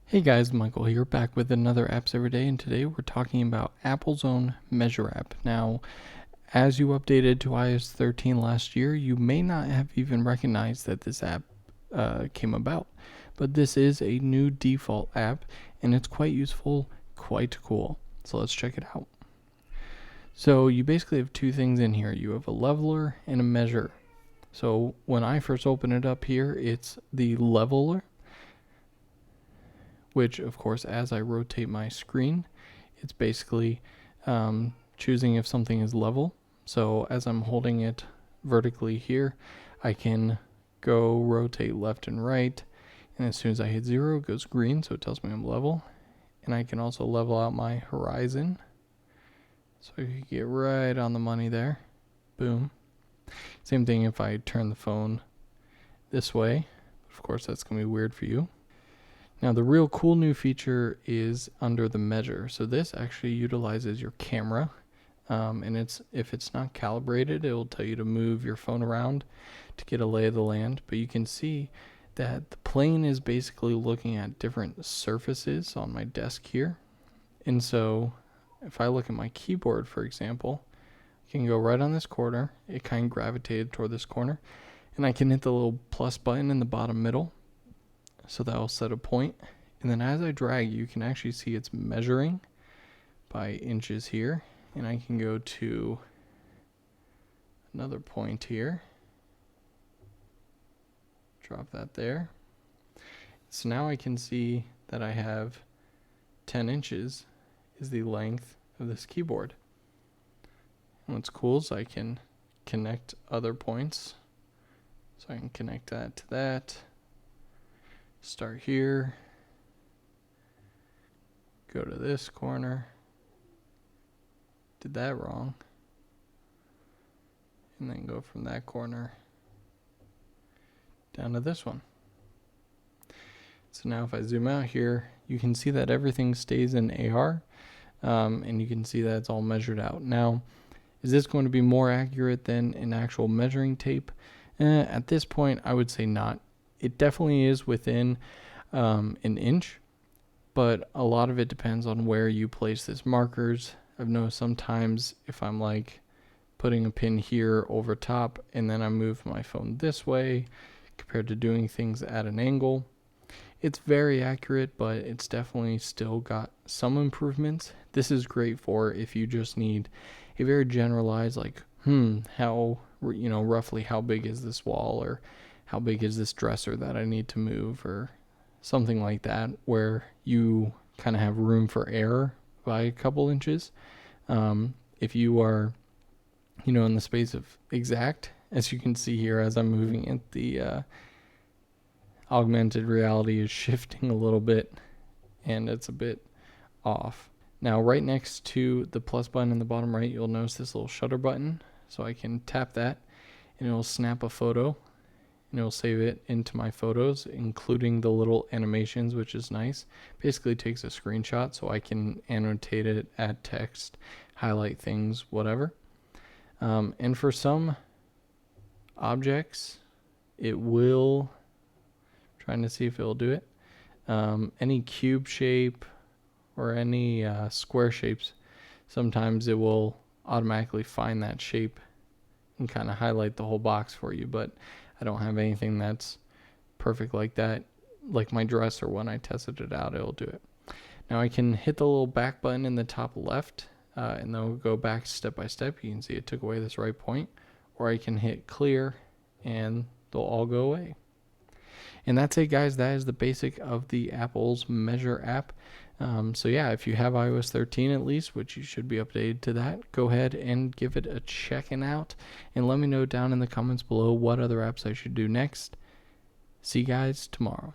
Hey guys, Michael here, back with another Apps Every Day, and today we're talking about Apple's own Measure app. Now, as you updated to iOS 13 last year, you may not have even recognized that this app came about, but this is a new default app, and it's quite useful, quite cool. So let's check it out. So you basically have two things in here. You have a leveler and a measure. So when I first open it up here, it's the leveler, which of course, as I rotate my screen, it's basically choosing if something is level. So as I'm holding it vertically here, I can go rotate left and right, and as soon as I hit 0, it goes green, so it tells me I'm level. And I can also level out my horizon, so I can get right on the money there. Boom. Same thing if I turn the phone this way. Of course, that's going to be weird for you. Now, the real cool new feature is under the measure. So this actually utilizes your camera, and if it's not calibrated, it will tell you to move your phone around to get a lay of the land. But you can see that the plane is basically looking at different surfaces on my desk here. And so if I look at my keyboard, for example, I can go right on this corner. It kind of gravitated toward this corner, and I can hit the little plus button in the bottom middle. So that will set a point, and then as I drag, you can actually see it's measuring by inches here, and I can go to another point here, drop that there. So now I can see that I have 10 inches is the length of this keyboard. And what's cool is I can connect other points, so I can connect that to that. Start here, go to this corner, did that wrong, and then go from that corner down to this one. So now if I zoom out here, you can see that everything stays in AR, and you can see that it's all measured out. Now, is this going to be more accurate than an actual measuring tape? At this point, I would say not. It definitely is within an inch, but a lot of it depends on where you place this markers. I've noticed sometimes if I'm like putting a pin here over top and then I move my phone this way compared to doing things at an angle, it's very accurate, but it's definitely still got some improvements. This is great for if you just need a very generalized, like, how, roughly how big is this wall, or how big is this dresser that I need to move, or something like that, where you kind of have room for error by a couple inches. If you are, in the space of exact, as you can see here, as I'm moving it, the augmented reality is shifting a little bit, and it's a bit off. Now, right next to the plus button in the bottom right, you'll notice this little shutter button. So I can tap that, and it will snap a photo, and it will save it into my photos, including the little animations, which is nice. Basically takes a screenshot so I can annotate it, add text, highlight things, whatever. And for some objects, it will, trying to see if it'll do it. Any cube shape or any square shapes, sometimes it will automatically find that shape and kind of highlight the whole box for you, but I don't have anything that's perfect like that. Like my dresser, when I tested it out, it'll do it. Now I can hit the little back button in the top left, and then we'll go back step by step. You can see it took away this right point, or I can hit clear and they'll all go away. And that's it, guys. That is the basic of the Apple's Measure app. So yeah, if you have iOS 13 at least, which you should be updated to that, go ahead and give it a checking out, and let me know down in the comments below what other apps I should do next. See you guys tomorrow.